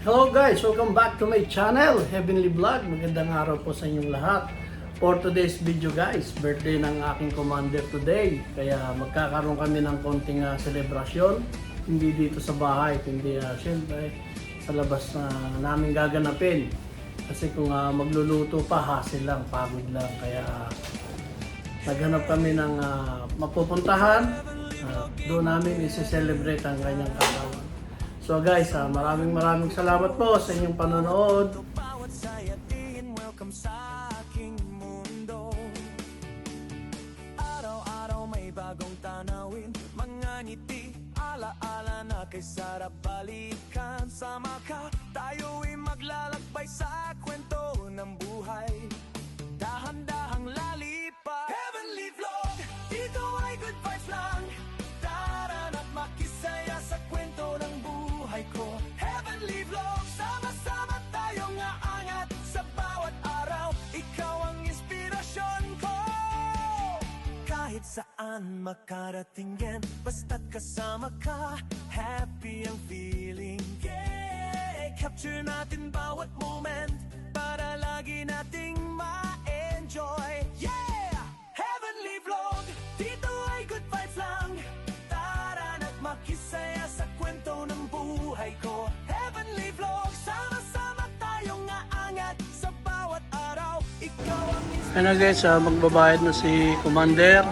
Hello guys! Welcome back to my channel, Heavenly Vlog. Magandang araw po sa inyong lahat. For today's video guys, birthday ng aking commander today. Kaya magkakaroon kami ng konting selebrasyon. Hindi dito sa bahay, kundi syempre sa labas na namin gaganapin. Kasi kung magluluto pa, hassle lang, pagod lang. Kaya naghanap kami ng mapupuntahan. Doon namin isi-celebrate ang kanyang katawan. So guys, maraming salamat po sa inyong panonood. Bawat sayatin, welcome sa aking mundo. Araw-araw may bagong tanawin, mga ngiti, ala-ala na kay sarap balikan. Sama ka, tayo'y maglalakbay sa kwento ng buhay. Dahan-dahang lalipad, Heavenly Vlog, dito ay good vibes lang. Tara na't makisaya sa kwento ng buhay ko. Heavenly Vlog, sama-sama tayong aangat sa bawat araw. Ikaw ang inspirasyon ko. Kahit saan makarating yan, basta't kasama ka, happy ang feeling. Yeah, capture natin bawat moment para lagi nating ma-enjoy. Yeah, Heavenly Vlog, dito ay good vibes lang. Tara na't makisaya sa kwento ng buhay ko. Heavenly Vlog, sama-sama tayong aangat sa bawat araw. Ikaw ang Ano guys, magbabayad na si Commander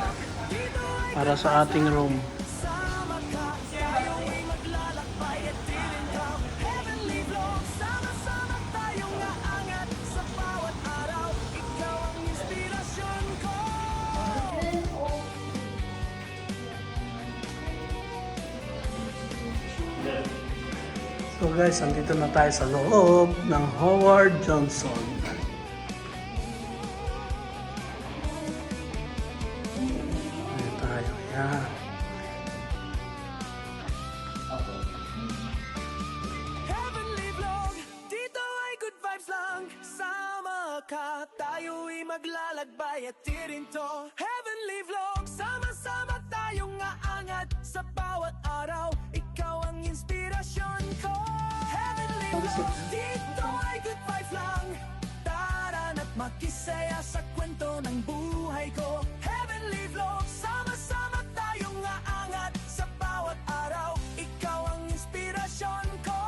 para sa ating room. sama ka, tayo'y maglalakbay at dilindaw. Heavenly Vlog, sama-sama tayong aangat sa bawat araw. Ikaw ang inspirasyon ko. So guys, andito na tayo sa loob ng Howard Johnson. Ayan tayo, yan. Heavenly Vlog, dito ay good vibes lang. Sama ka, tayo'y maglalakbay at tirinto. Heavenly Vlog, sama-sama tayong aangat sa bawat araw. Ikaw ang inspirasyon ko. Heavenly Vlog, dito ay good vibes lang. Tara na't makisaya sa kwento ng buhay ko. Heavenly Vlog, sama-sama tayong aangat sa bawat araw. Ikaw ang inspirasyon ko.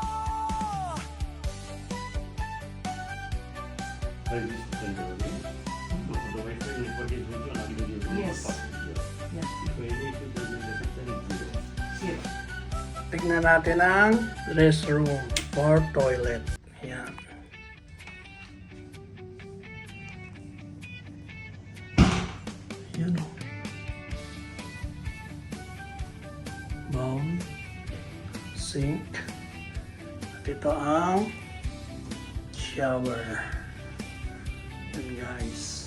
Yes. Tignan natin ang restroom or toilet. Yan. Yan o. Bowl, sink, at ito ang shower. Yan guys.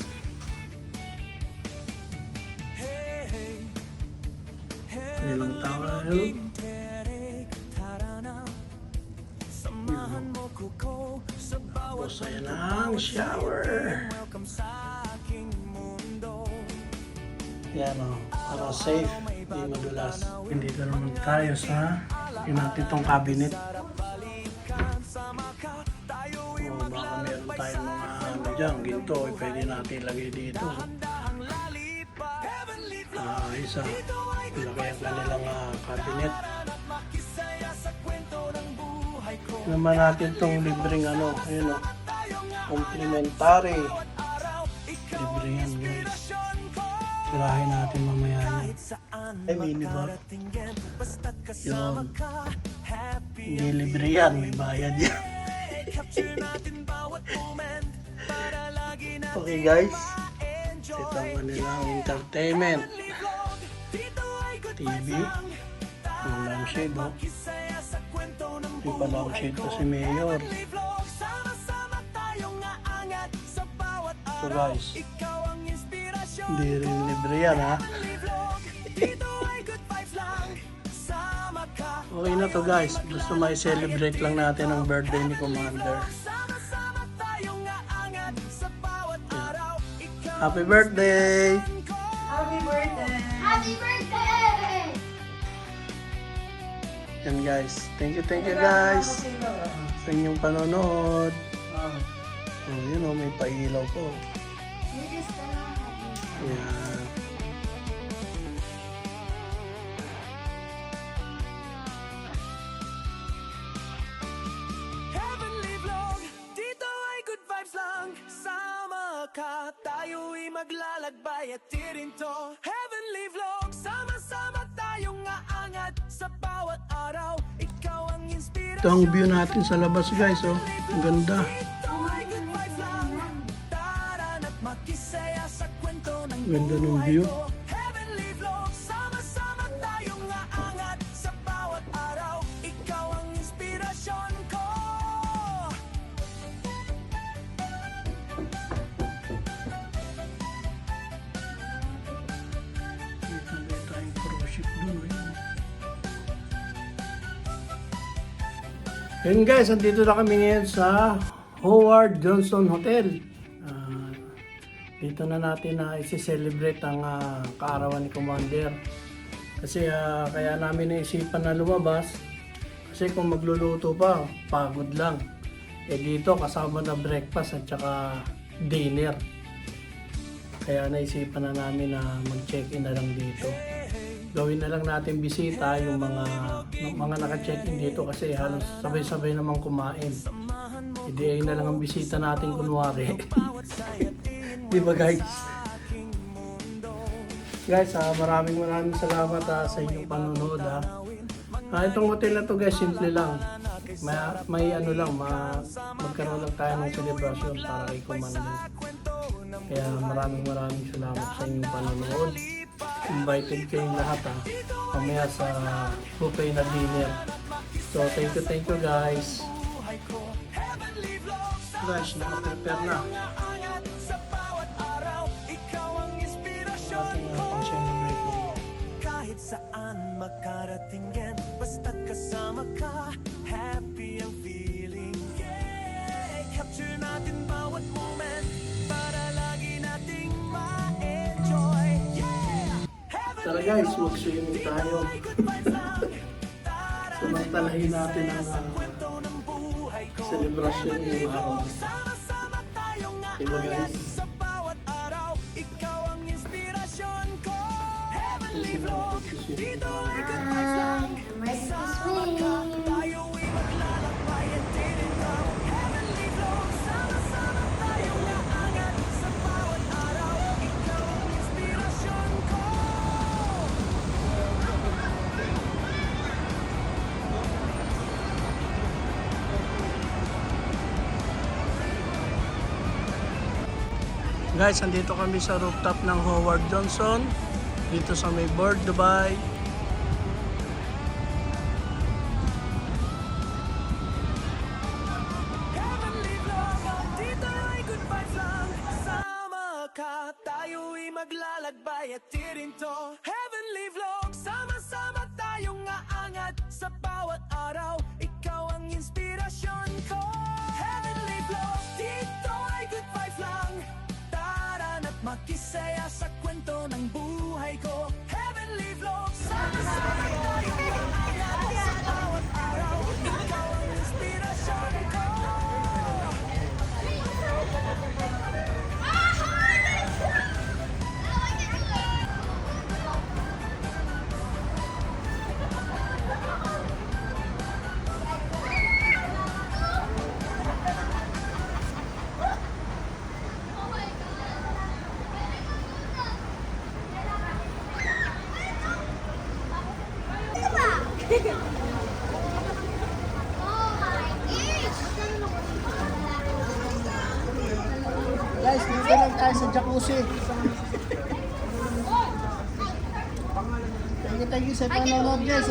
Ilang towel. Samahan mo ko sa bawat Tapos ayan ang shower. welcome sa aking mundo. Yan o. Para safe, hindi madulas. Hindi ka naman tayo sa natin itong cabinet. O baka meron tayong mga dyan, ginto. Pwede natin ilagay dito. Isa. Ilagay ang kanilang cabinet. Naman natin itong libreng ayun o. Complimentary. Libre yan guys. Sirahin natin mamaya yan. Ay, minibar. Yun. Hindi libre yan, may bayad yan. Okay guys. Ito ang kanilang entertainment. TV. Ang lampshade o. Hindi pa lampshade pa si Mayor. So guys, hindi rin libre yan ha. Okay na to guys. Gusto may celebrate lang natin ang birthday ni Commander. Happy birthday! Happy birthday! Happy birthday! Yan guys. Thank you guys. Okay, sa inyong panonood. Oh, yun oh, may pailaw po. Yan. Heavenly Vlog, dito ay good vibes lang. Sama ka, tayo'y maglalakbay at tirinto. Heavenly Vlog, sama-sama tayong aangat sa bawat araw. Ikaw ang inspirasyon. Ito ang view natin sa labas guys, oh. Ang ganda. Dito ay good vibes lang. Tara na't makisaya sa kwento ng Ganda ng buhay view. ko. Heavenly Vlog, sama-sama tayong aangat sa bawat araw. Ikaw ang inspirasyon ko. May tayong cruise ship dun, oh, yun. Ayun guys, andito na kami ngayon sa Howard Johnson Hotel. Dito na natin na isi-celebrate ang kaarawan ni Commander. Kasi kaya namin naisipan na lumabas. Kasi kung magluluto pa, pagod lang. Eh dito kasama na breakfast at saka dinner. Kaya naisipan na namin na mag-check-in na lang dito. Gawin na lang natin bisita yung mga naka-check-in dito kasi halos sabay-sabay namang kumain. Hindi ay na lang ang bisita natin kunwari. Di ba guys? Guys, maraming salamat sa inyong panonood. Itong hotel na to guys, simple lang. May ano lang, magkaroon lang tayo ng celebration para kay Commander. Kaya maraming salamat sa inyong panonood. Invited kayong lahat mamaya sa buffet na dinner. So thank you guys. Guys, naka-prepare na. Kahit saan makarating yan, basta't kasama ka, happy ang feeling. Yeah, capture natin bawat moment para lagi nating ma-enjoy. Yeah, Tara guys, mag-swimming tayo. Samantalahin natin ang celebration ng araw. sama-sama tayong Diba guys? sa bawat araw. Ikaw ang inspirasyon ko. Heavenly Vlog, dito ay good vibes lang. Sama ka, tayo'y maglalakbay at tirinto. Heavenly Vlog, sama-sama tayong aangat sa bawat araw. Ikaw ang inspirasyon ko. Guys, andito kami sa rooftop ng Howard Johnson. Dito sa may Board, Dubai. Heavenly Vlog, dito ay good vibes lang. Sama ka, tayo'y maglalakbay at tirinto. Heavenly Vlog, sama-sama tayong aangat sa bawat araw. Ikaw ang inspirasyon ko. Heavenly Vlog, dito ay good vibes lang. Tara na't makisaya sa kwento ng buhay ko. Heavenly Vlog, sama-sama tayong aangat sa bawat araw. Ikaw ang inspirasyon ko. Guys, dito lang tayo sa jacuzzi. Thank you sa panonood guys.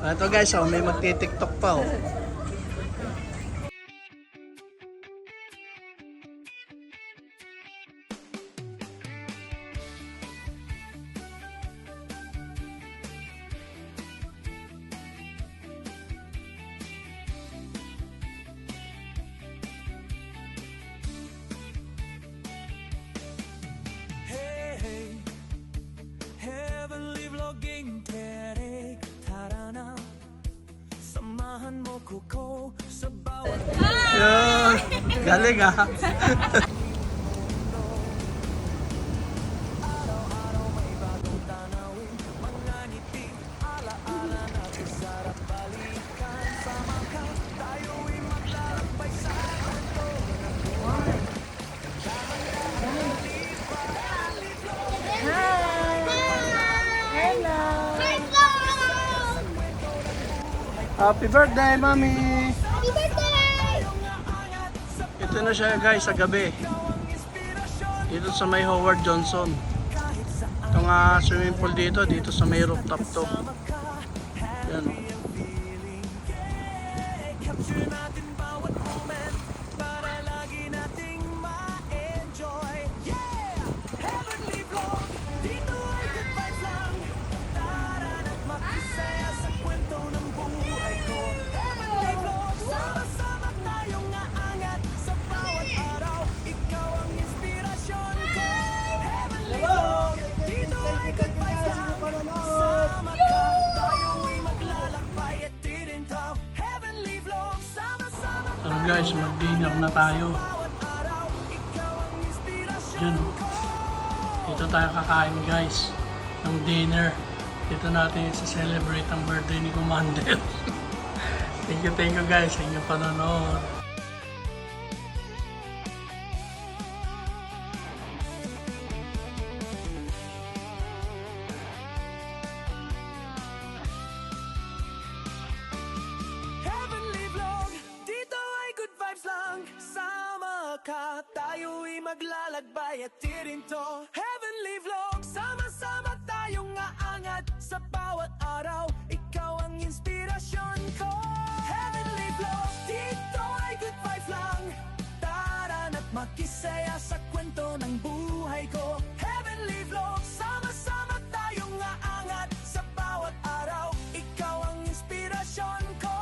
Ito guys, oh, may magti-TikTok pa oh. Hey, hey, heavenly vlogging Terek, tara na. Samahan mo ko sa bawat Yun. Galing ah. araw-araw may bagong tanawin. Mga ngiti, alaala natin sarap balikan. Sama ka, tayo'y maglalakbay sa kwento ng buhay. Happy birthday, Mami! Happy birthday! Ito na siya guys sa gabi. Dito sa may Howard Johnson. Itong swimming pool dito sa may rooftop to. Yan. Capture natin bawat moment para lagi nating ma-enjoy. Yeah! Heavenly vlog, dito ay good vibes lang. Tara na't makisaya sa kwento ng buhay ko. Heavenly vlog, sama-sama tayong aangat sa bawat araw. Ikaw ang inspirasyon ko. Heavenly vlog, dito ay good vibes lang. Sama ka, tayo'y maglalakbay at tirintaw. Heavenly vlog, sama-sama Tara guys, mag-dinner na tayo. bawat araw. Ikaw ang inspirasyon Yun. Dito tayo kakain guys ng dinner. Dito natin i-celebrate ang birthday ni Commander. Thank you guys sa inyong panonood. Heavenly vlog, dito ay good vibes lang. Sama ka, tayo'y maglalakbay at tirinto. Heavenly vlog, sama-sama tayong aangat sa bawat araw. Ikaw ang inspirasyon ko. Heavenly vlog, dito ay good vibes lang. Tara na't makisaya sa kwento ng buhay ko. Heavenly vlog, sama-sama tayong aangat sa bawat araw. Ikaw ang inspirasyon ko.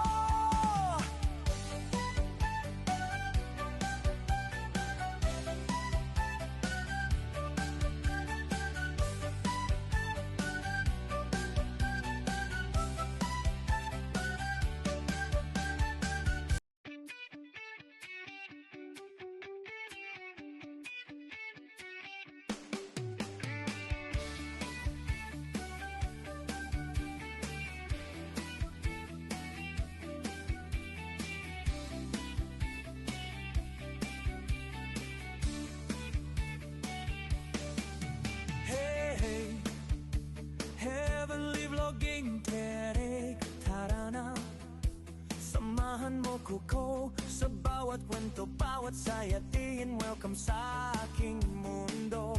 Hey, hey, heavenly vlogging Terek, tara na. Samahan mo ko sa bawat kwento, bawat saya. Tingin welcome sa aking mundo.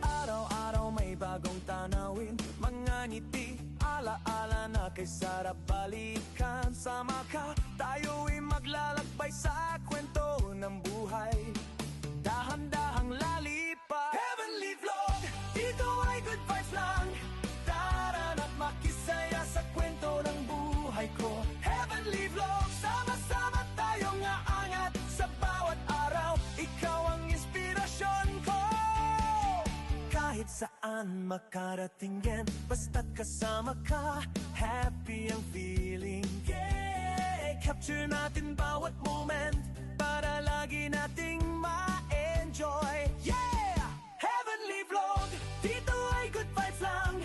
Araw-araw may bagong tanawin. Mga ngiti, alaala na kay sarap balikan. Sama ka, tayo'y maglalakbay sa kwento ng buhay. Dahan-dahang lalipa. Heavenly vlog, dito ay good vibes lang. Tara na't makisaya sa kwento ng buhay ko. Heavenly vlog, sama-sama tayong aangat sa bawat araw. Ikaw ang inspirasyon ko. Kahit saan makarating yan, basta't kasama ka, happy ang feeling. Yeah, capture natin bawat moment para lagi nating ma-enjoy. Yeah! Heavenly vlog, dito ay good vibes lang.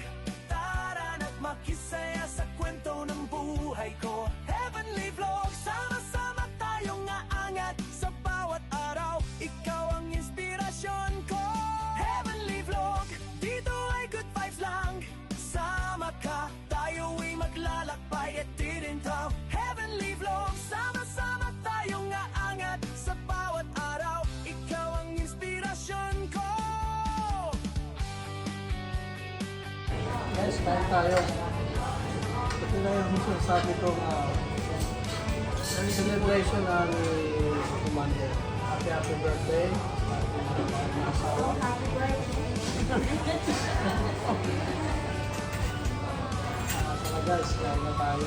Tara na't makisaya sa kwento ng buhay ko. Heavenly vlog, sama-sama tayong aangat sa bawat araw. Ikaw ang inspirasyon ko. Heavenly vlog, dito ay good vibes lang. Sama ka, tayo'y maglalakbay at tirintaw. Heavenly vlog, sama-sama tayong aangat sa bawat araw. Ikaw ang inspirasyon ko. Guys, kain tayo. sinasabi ko celebration ni Commander. Happy birthday. Happy birthday. Guys, kaya na tayo.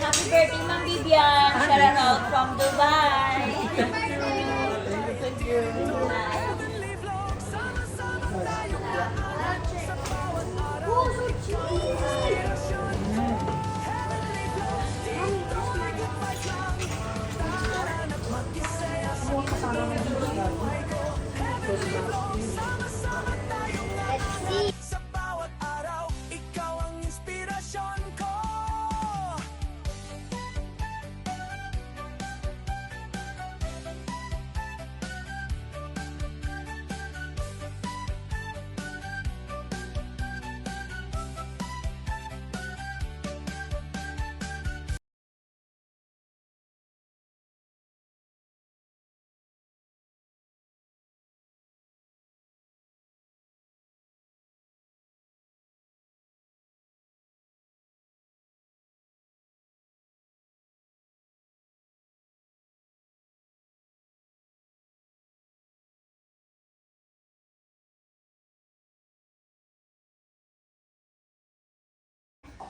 Happy birthday, Ma'am Vivian. Shout out from Dubai. Thank you. Sa bawat araw, ikaw ang inspirasyon ko.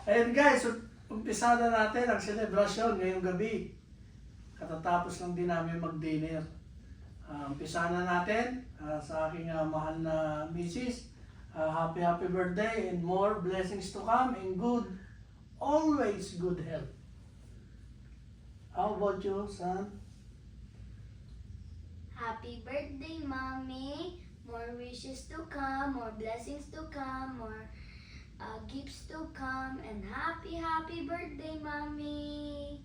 Ayan guys, umpisa na natin ang selebrasyon ngayong gabi. Katatapos lang din namin mag-dinner. Umpisa na natin sa aking mahal na misis. Happy birthday and more blessings to come and always good health. How about you, son? Happy birthday, Mommy. More wishes to come, more blessings to come, more gifts to come, and happy birthday, Mommy.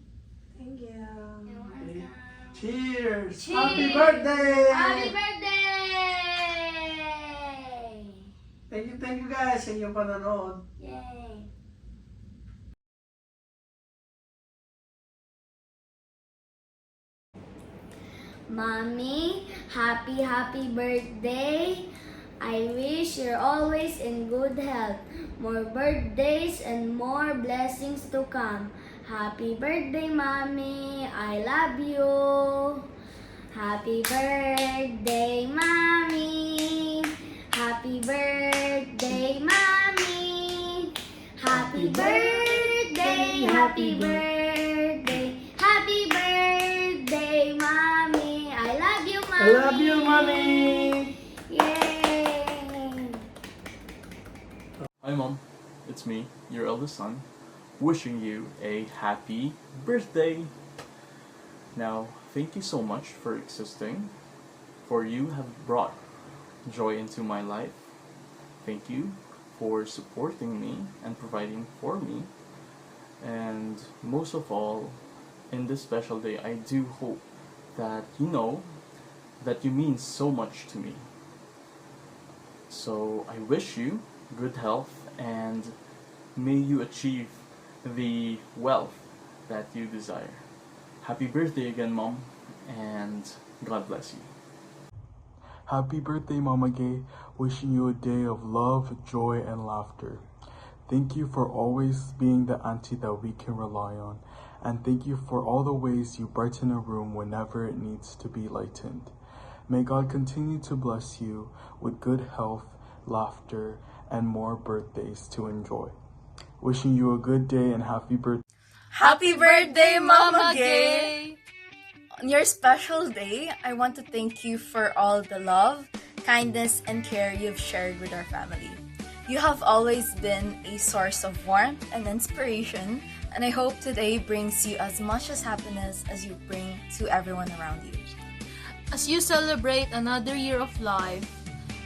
Thank you. You're Okay. welcome. Cheers! Cheers! Happy birthday! Happy birthday! Thank you guys sa inyong panonood. Yay! Mommy, happy birthday. I wish you're always in good health. More birthdays and more blessings to come. Happy birthday, Mommy. I love you. Happy birthday, Mommy. Happy birthday, Mommy. Happy birthday, happy birthday. Happy birthday, Mommy. I love you, Mommy. I love you, Mommy! Yay! Hi Mom, it's me, your eldest son, wishing you a happy birthday. Now, thank you so much for existing, for you have brought joy into my life. Thank you for supporting me and providing for me. And most of all, in this special day, I do hope that you know that you mean so much to me. So I wish you good health and may you achieve the wealth that you desire. Happy birthday again, Mom, and God bless you. Happy birthday, Mama Gay. Wishing you a day of love, joy, and laughter. Thank you for always being the auntie that we can rely on. And thank you for all the ways you brighten a room whenever it needs to be lightened. May God continue to bless you with good health, laughter, and more birthdays to enjoy. Wishing you a good day and happy birthday. Happy birthday, Mama Gay! On your special day, I want to thank you for all the love, kindness, and care you've shared with our family. You have always been a source of warmth and inspiration, and I hope today brings you as much as happiness as you bring to everyone around you. As you celebrate another year of life,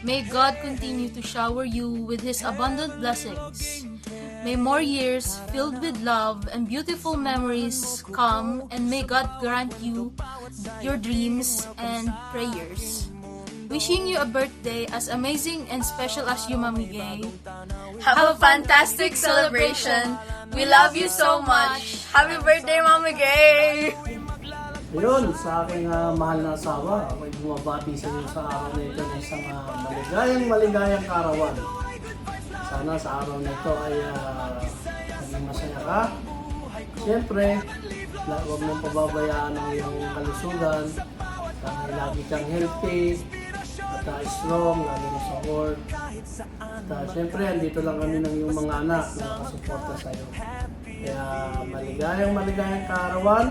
may God continue to shower you with His abundant blessings. May more years filled with love and beautiful memories come, and may God grant you your dreams and prayers. Wishing you a birthday as amazing and special as you, Mami Gay. Have a fantastic celebration! We love you so much! Happy birthday, Mama Gay! Yun, sa aking mahal na asawa, ako'y bumabati sa iyo sa araw na ito ng isang maligayang karawan. Sana sa araw na ito ay maging masaya ka. Siyempre, huwag mong pababayaan ang iyong kalusugan. Sana lagi kang healthy at strong, lalo na sa work. At siyempre, andito lang kami ng iyong mga anak na nakasuporta sa iyo. Kaya maligayang kaarawan.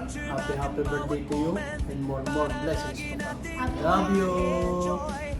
Happy birthday to you and more blessings to come. I love you!